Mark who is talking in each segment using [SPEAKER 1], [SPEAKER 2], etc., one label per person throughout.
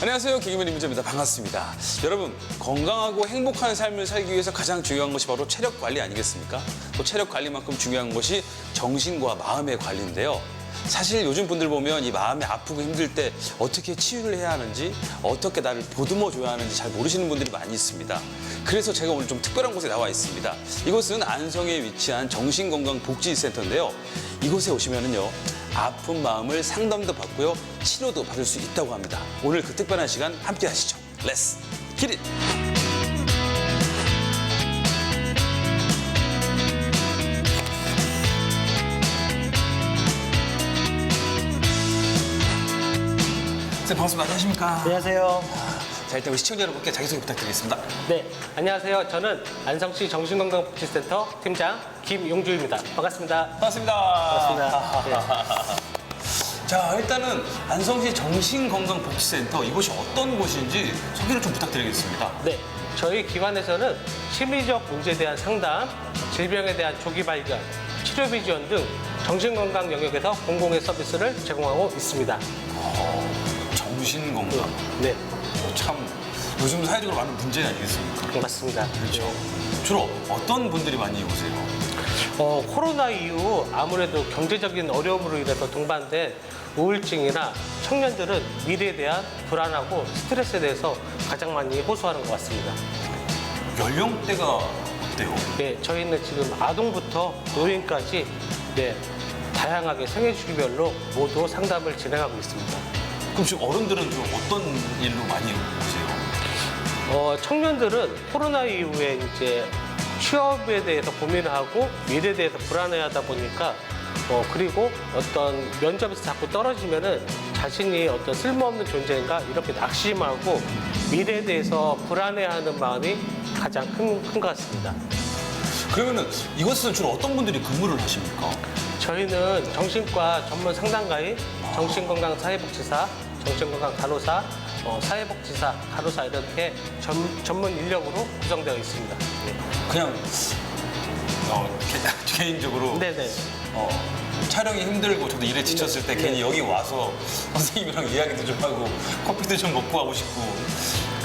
[SPEAKER 1] 안녕하세요. 개그맨 임은재입니다. 반갑습니다. 여러분, 건강하고 행복한 삶을 살기 위해서 가장 중요한 것이 바로 체력 관리 아니겠습니까? 또 체력 관리만큼 중요한 것이 정신과 마음의 관리인데요. 사실 요즘 분들 보면 이 마음이 아프고 힘들 때 어떻게 치유를 해야 하는지, 어떻게 나를 보듬어 줘야 하는지 잘 모르시는 분들이 많이 있습니다. 그래서 제가 오늘 좀 특별한 곳에 나와 있습니다. 이곳은 안성에 위치한 정신건강복지센터인데요. 이곳에 오시면은요, 아픈 마음을 상담도 받고요, 치료도 받을 수 있다고 합니다. 오늘 그 특별한 시간 함께 하시죠. 렛츠 깃 잇! 네, 반갑습니다. 안녕하십니까?
[SPEAKER 2] 안녕하세요.
[SPEAKER 1] 자, 일단 우리 시청자 여러분께 자기소개 부탁드리겠습니다.
[SPEAKER 2] 네, 안녕하세요. 저는 안성시 정신건강복지센터 팀장 김용주입니다. 반갑습니다.
[SPEAKER 1] 반갑습니다.
[SPEAKER 2] 반갑습니다.
[SPEAKER 1] 자, 일단은 안성시 정신건강복지센터 이곳이 어떤 곳인지 소개를 좀 부탁드리겠습니다.
[SPEAKER 2] 네, 저희 기관에서는 심리적 문제에 대한 상담, 질병에 대한 조기 발견, 치료비 지원 등 정신건강 영역에서 공공의 서비스를 제공하고 있습니다.
[SPEAKER 1] 정신건강.
[SPEAKER 2] 네,
[SPEAKER 1] 참 요즘 사회적으로 많은 문제 아니겠습니까?
[SPEAKER 2] 맞습니다.
[SPEAKER 1] 그렇죠. 주로 어떤 분들이 많이 오세요?
[SPEAKER 2] 코로나 이후 아무래도 경제적인 어려움으로 인해서 동반된 우울증이나 청년들은 미래에 대한 불안하고 스트레스에 대해서 가장 많이 호소하는 것 같습니다.
[SPEAKER 1] 연령대가 어때요?
[SPEAKER 2] 네, 저희는 지금 아동부터 노인까지 네, 다양하게 생애 주기별로 모두 상담을 진행하고 있습니다.
[SPEAKER 1] 그럼 지금 어른들은 좀 어떤 일로 많이 오세요?
[SPEAKER 2] 청년들은 코로나 이후에 이제 취업에 대해서 고민을 하고 미래에 대해서 불안해하다 보니까 그리고 어떤 면접에서 자꾸 떨어지면은 자신이 어떤 쓸모없는 존재인가 이렇게 낙심하고 미래에 대해서 불안해하는 마음이 가장 큰 것 같습니다.
[SPEAKER 1] 그러면은 이곳에서 주로 어떤 분들이 근무를 하십니까?
[SPEAKER 2] 저희는 정신과 전문 상담가인 정신건강 사회복지사, 정신건강 간호사, 사회복지사, 간호사 이렇게 전문 인력으로 구성되어 있습니다. 네.
[SPEAKER 1] 그냥 개인적으로
[SPEAKER 2] 네네.
[SPEAKER 1] 촬영이 힘들고 저도 일에 지쳤을 때
[SPEAKER 2] 네.
[SPEAKER 1] 괜히 여기 와서 선생님이랑 이야기도 좀 하고 커피도 좀 먹고 하고 싶고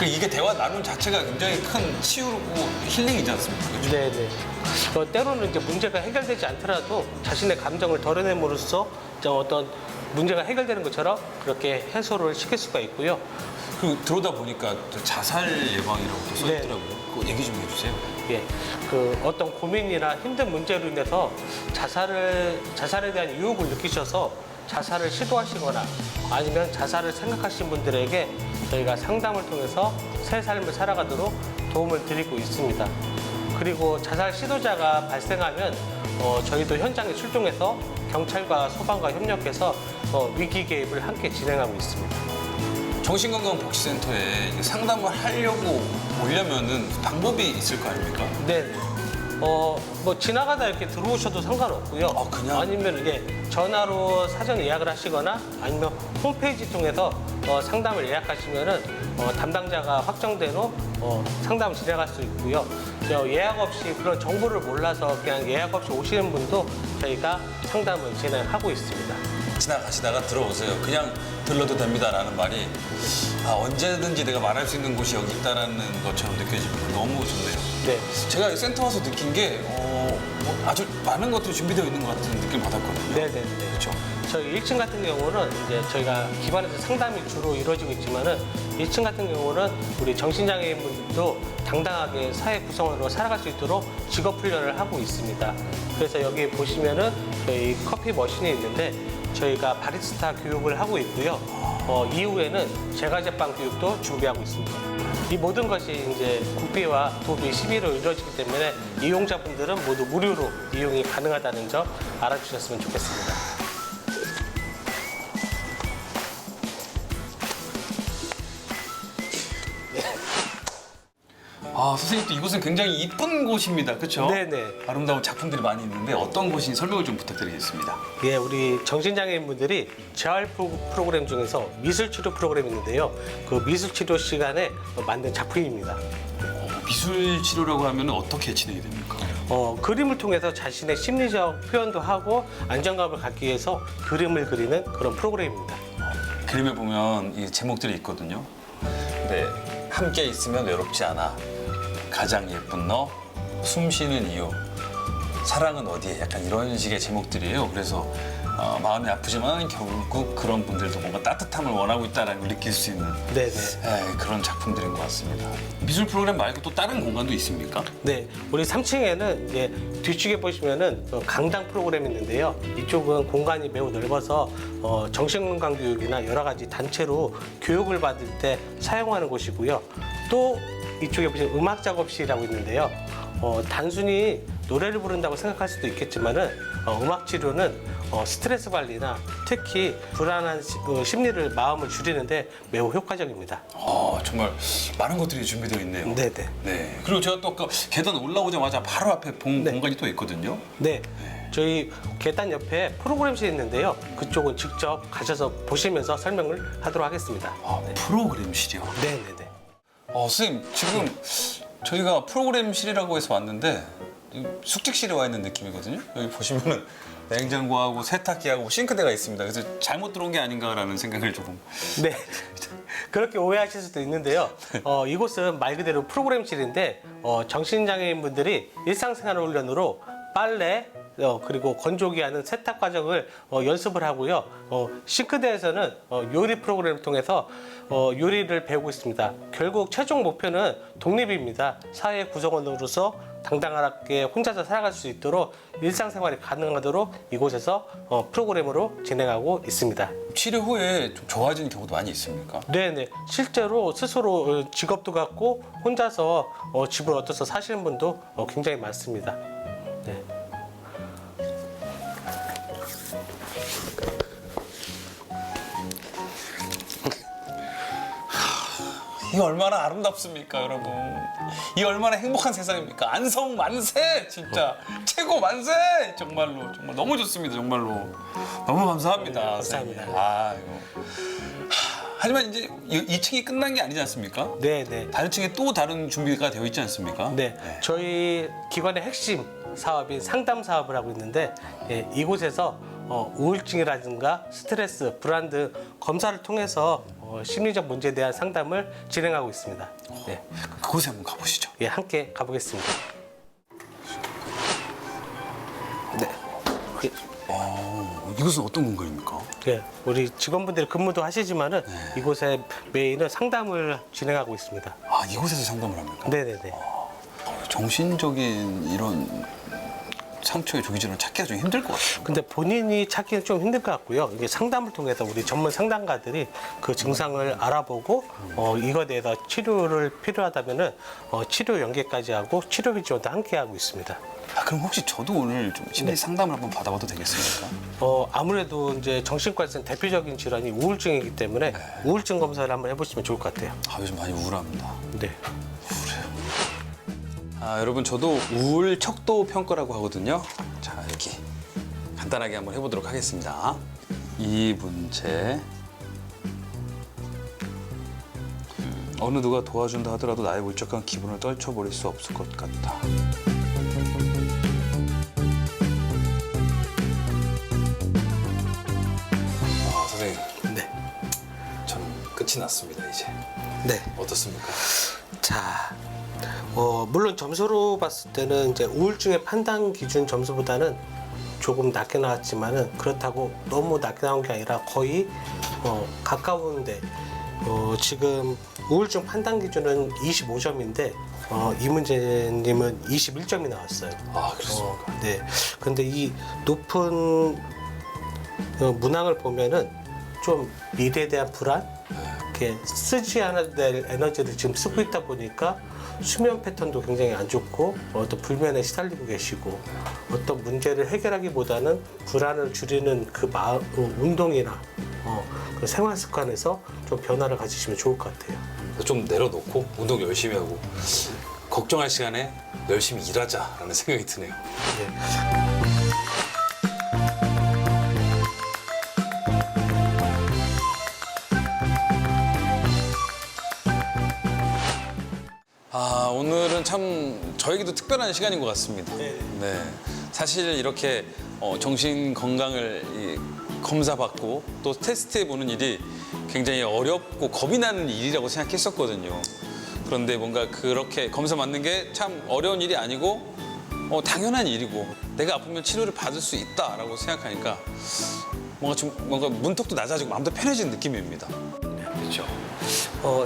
[SPEAKER 1] 이게 대화 나누는 자체가 굉장히 큰 치유고 힐링이지 않습니까? 그렇죠?
[SPEAKER 2] 네네. 때로는 이제 문제가 해결되지 않더라도 자신의 감정을 덜어냄으로써 어떤 문제가 해결되는 것처럼 그렇게 해소를 시킬 수가 있고요.
[SPEAKER 1] 들어오다 보니까 또 자살 예방이라고 써
[SPEAKER 2] 네.
[SPEAKER 1] 있더라고요. 그거 얘기 좀 해주세요.
[SPEAKER 2] 예, 어떤 고민이나 힘든 문제로 인해서 자살에 대한 유혹을 느끼셔서 자살을 시도하시거나 아니면 자살을 생각하신 분들에게 저희가 상담을 통해서 새 삶을 살아가도록 도움을 드리고 있습니다. 그리고 자살 시도자가 발생하면 저희도 현장에 출동해서 경찰과 소방과 협력해서 위기 개입을 함께 진행하고 있습니다.
[SPEAKER 1] 정신건강복지센터에 상담을 하려고 오려면은 방법이 있을 거 아닙니까?
[SPEAKER 2] 네. 뭐 지나가다 이렇게 들어오셔도 상관없고요.
[SPEAKER 1] 그냥?
[SPEAKER 2] 아니면 이게 전화로 사전 예약을 하시거나 아니면 홈페이지 통해서 상담을 예약하시면은 담당자가 확정된 후 상담을 진행할 수 있고요. 예약 없이 그런 정보를 몰라서 그냥 예약 없이 오시는 분도 저희가 상담을 진행하고 있습니다.
[SPEAKER 1] 지나가시다가 들어오세요. 그냥 들러도 됩니다라는 말이 언제든지 내가 말할 수 있는 곳이 여기 있다라는 것처럼 느껴지고 너무 좋네요.
[SPEAKER 2] 네.
[SPEAKER 1] 제가 이 센터 와서 느낀 게 아주 많은 것들이 준비되어 있는 것 같은 느낌을 받았거든요.
[SPEAKER 2] 네네네.
[SPEAKER 1] 그렇죠.
[SPEAKER 2] 저희 1층 같은 경우는 이제 저희가 기반에서 상담이 주로 이루어지고 있지만은 2층 같은 경우는 우리 정신장애인분들도 당당하게 사회 구성원으로 살아갈 수 있도록 직업 훈련을 하고 있습니다. 그래서 여기 보시면은 저희 커피 머신이 있는데 저희가 바리스타 교육을 하고 있고요. 이후에는 제과제빵 교육도 준비하고 있습니다. 이 모든 것이 이제 국비와 도비 12로 이루어지기 때문에 이용자분들은 모두 무료로 이용이 가능하다는 점 알아주셨으면 좋겠습니다.
[SPEAKER 1] 선생님 또 이곳은 굉장히 이쁜 곳입니다. 그렇죠?
[SPEAKER 2] 네네.
[SPEAKER 1] 아름다운 작품들이 많이 있는데 어떤 곳인지 설명을 좀 부탁드리겠습니다.
[SPEAKER 2] 예, 우리 정신장애인분들이 재활 프로그램 중에서 미술치료 프로그램이 있는데요. 그 미술치료 시간에 만든 작품입니다.
[SPEAKER 1] 미술 치료라고 하면 어떻게 진행이 됩니까?
[SPEAKER 2] 그림을 통해서 자신의 심리적 표현도 하고 안정감을 갖기 위해서 그림을 그리는 그런 프로그램입니다.
[SPEAKER 1] 그림에 보면 이 제목들이 있거든요. 네, 함께 있으면 외롭지 않아. 가장 예쁜 너, 숨 쉬는 이유, 사랑은 어디에? 약간 이런 식의 제목들이에요. 그래서 마음이 아프지만 결국 그런 분들도 뭔가 따뜻함을 원하고 있다는 걸 느낄 수 있는
[SPEAKER 2] 네네.
[SPEAKER 1] 그런 작품들인 것 같습니다. 미술 프로그램 말고 또 다른 공간도 있습니까?
[SPEAKER 2] 네, 우리 3층에는 이제 뒤쪽에 보시면은 강당 프로그램이 있는데요. 이쪽은 공간이 매우 넓어서 정신건강 교육이나 여러 가지 단체로 교육을 받을 때 사용하는 곳이고요. 또 이쪽에 보시면 음악 작업실이라고 있는데요. 단순히 노래를 부른다고 생각할 수도 있겠지만은 음악 치료는 스트레스 관리나 특히 불안한 심리를 마음을 줄이는데 매우 효과적입니다.
[SPEAKER 1] 정말 많은 것들이 준비되어 있네요.
[SPEAKER 2] 네네.
[SPEAKER 1] 네. 그리고 제가 또 아까 계단 올라오자마자 바로 앞에 본
[SPEAKER 2] 네.
[SPEAKER 1] 공간이 또 있거든요.
[SPEAKER 2] 네. 저희 계단 옆에 프로그램실이 있는데요. 그쪽은 직접 가셔서 보시면서 설명을 하도록 하겠습니다.
[SPEAKER 1] 프로그램실이요?
[SPEAKER 2] 네네네.
[SPEAKER 1] 선생님, 지금 저희가 프로그램실이라고 해서 왔는데 숙직실에 와 있는 느낌이거든요. 여기 보시면은 냉장고하고 세탁기하고 싱크대가 있습니다. 그래서 잘못 들어온 게 아닌가라는 생각을 조금.
[SPEAKER 2] 네. 그렇게 오해하실 수도 있는데요. 이곳은 말 그대로 프로그램실인데 정신장애인분들이 일상생활 훈련으로 빨래 그리고 건조기 하는 세탁 과정을 연습을 하고요. 싱크대에서는 요리 프로그램을 통해서 요리를 배우고 있습니다. 결국 최종 목표는 독립입니다. 사회 구성원으로서 당당하게 혼자서 살아갈 수 있도록 일상생활이 가능하도록 이곳에서 프로그램으로 진행하고 있습니다.
[SPEAKER 1] 치료 후에 좀 좋아지는 경우도 많이 있습니까?
[SPEAKER 2] 네네. 실제로 스스로 직업도 갖고 혼자서 집을 얻어서 사시는 분도 굉장히 많습니다. 네.
[SPEAKER 1] 이 얼마나 아름답습니까, 여러분? 이 얼마나 행복한 세상입니까? 안성 만세! 진짜 최고 만세! 정말 너무 좋습니다, 정말로. 너무 감사합니다.
[SPEAKER 2] 네, 감사합니다.
[SPEAKER 1] 선생님. 이거. 하지만 이제 2층이 끝난 게 아니지 않습니까?
[SPEAKER 2] 네네.
[SPEAKER 1] 다른 층에 또 다른 준비가 되어 있지 않습니까?
[SPEAKER 2] 네. 저희 기관의 핵심 사업인 상담 사업을 하고 있는데 이곳에서 우울증이라든가 스트레스, 불안 등 검사를 통해서 심리적 문제에 대한 상담을 진행하고 있습니다. 네.
[SPEAKER 1] 그곳에 한번 가보시죠.
[SPEAKER 2] 예, 함께 가보겠습니다. 네.
[SPEAKER 1] 이곳은 어떤 공간입니까?
[SPEAKER 2] 예, 우리 직원분들이 근무도 하시지만은 이곳에 메인은 상담을 진행하고 있습니다.
[SPEAKER 1] 이곳에서 상담을 합니까?
[SPEAKER 2] 네네네.
[SPEAKER 1] 정신적인 이런 상처의 조기질환을 찾기가 좀 힘들 것 같아요.
[SPEAKER 2] 근데 본인이 찾기는 좀 힘들 것 같고요. 이게 상담을 통해서 우리 전문 상담가들이 그 증상을 알아보고 이거에 대해서 치료를 필요하다면은 치료 연계까지 하고 치료 지원도 함께 하고 있습니다.
[SPEAKER 1] 그럼 혹시 저도 오늘 좀 심리 상담을 한번 받아봐도 되겠습니까?
[SPEAKER 2] 아무래도 이제 정신과에서는 대표적인 질환이 우울증이기 때문에 우울증 검사를 한번 해보시면 좋을 것 같아요.
[SPEAKER 1] 요즘 많이 우울합니다.
[SPEAKER 2] 네.
[SPEAKER 1] 여러분, 저도 우울 척도 평가라고 하거든요. 자, 이렇게 간단하게 한번 해보도록 하겠습니다. 이 문제. 어느 누가 도와준다 하더라도 나의 울적한 기분을 떨쳐버릴 수 없을 것 같다. 선생님.
[SPEAKER 2] 네.
[SPEAKER 1] 저는 끝이 났습니다, 이제.
[SPEAKER 2] 네.
[SPEAKER 1] 어떻습니까?
[SPEAKER 2] 자, 물론 점수로 봤을 때는 이제 우울증의 판단 기준 점수보다는 조금 낮게 나왔지만은 그렇다고 너무 낮게 나온 게 아니라 거의 가까운데 지금 우울증 판단 기준은 25점인데 이문재님은 21점이 나왔어요.
[SPEAKER 1] 그렇습니까?
[SPEAKER 2] 네. 근데 이 높은 문항을 보면은 좀 미래에 대한 불안, 이렇게 쓰지 않아도 될 에너지를 지금 쓰고 있다 보니까 수면 패턴도 굉장히 안 좋고 어떤 불면에 시달리고 계시고 어떤 문제를 해결하기보다는 불안을 줄이는 그 운동이나 그 생활 습관에서 좀 변화를 가지시면 좋을 것 같아요.
[SPEAKER 1] 좀 내려놓고 운동 열심히 하고 걱정할 시간에 열심히 일하자라는 생각이 드네요.
[SPEAKER 2] 네.
[SPEAKER 1] 오늘은 참 저에게도 특별한 시간인 것 같습니다.
[SPEAKER 2] 네.
[SPEAKER 1] 네. 사실 이렇게 정신 건강을 검사받고 또 테스트해보는 일이 굉장히 어렵고 겁이 나는 일이라고 생각했었거든요. 그런데 뭔가 그렇게 검사 받는 게 참 어려운 일이 아니고 당연한 일이고 내가 아프면 치료를 받을 수 있다라고 생각하니까 뭔가 문턱도 낮아지고 마음도 편해진 느낌입니다.
[SPEAKER 2] 그렇죠.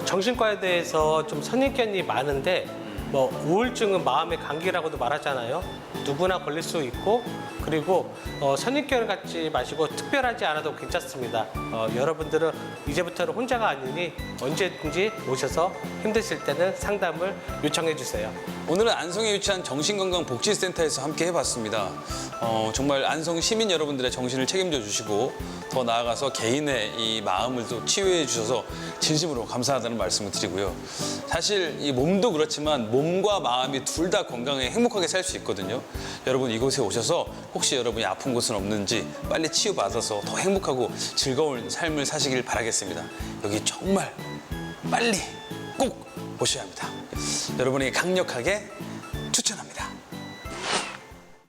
[SPEAKER 2] 정신과에 대해서 좀 선입견이 많은데 우울증은 마음의 감기라고도 말하잖아요. 누구나 걸릴 수 있고 그리고 선입견을 갖지 마시고 특별하지 않아도 괜찮습니다. 여러분들은 이제부터는 혼자가 아니니 언제든지 오셔서 힘드실 때는 상담을 요청해 주세요.
[SPEAKER 1] 오늘은 안성에 위치한 정신건강복지센터에서 함께 해봤습니다. 정말 안성 시민 여러분들의 정신을 책임져 주시고 더 나아가서 개인의 이 마음을 또 치유해 주셔서 진심으로 감사하다는 말씀을 드리고요. 사실 이 몸도 그렇지만 몸과 마음이 둘 다 건강하게 행복하게 살 수 있거든요. 여러분 이곳에 오셔서 혹시 여러분이 아픈 곳은 없는지 빨리 치유받아서 더 행복하고 즐거운 삶을 사시길 바라겠습니다. 여기 정말 빨리 꼭 오셔야 합니다. 여러분에게 강력하게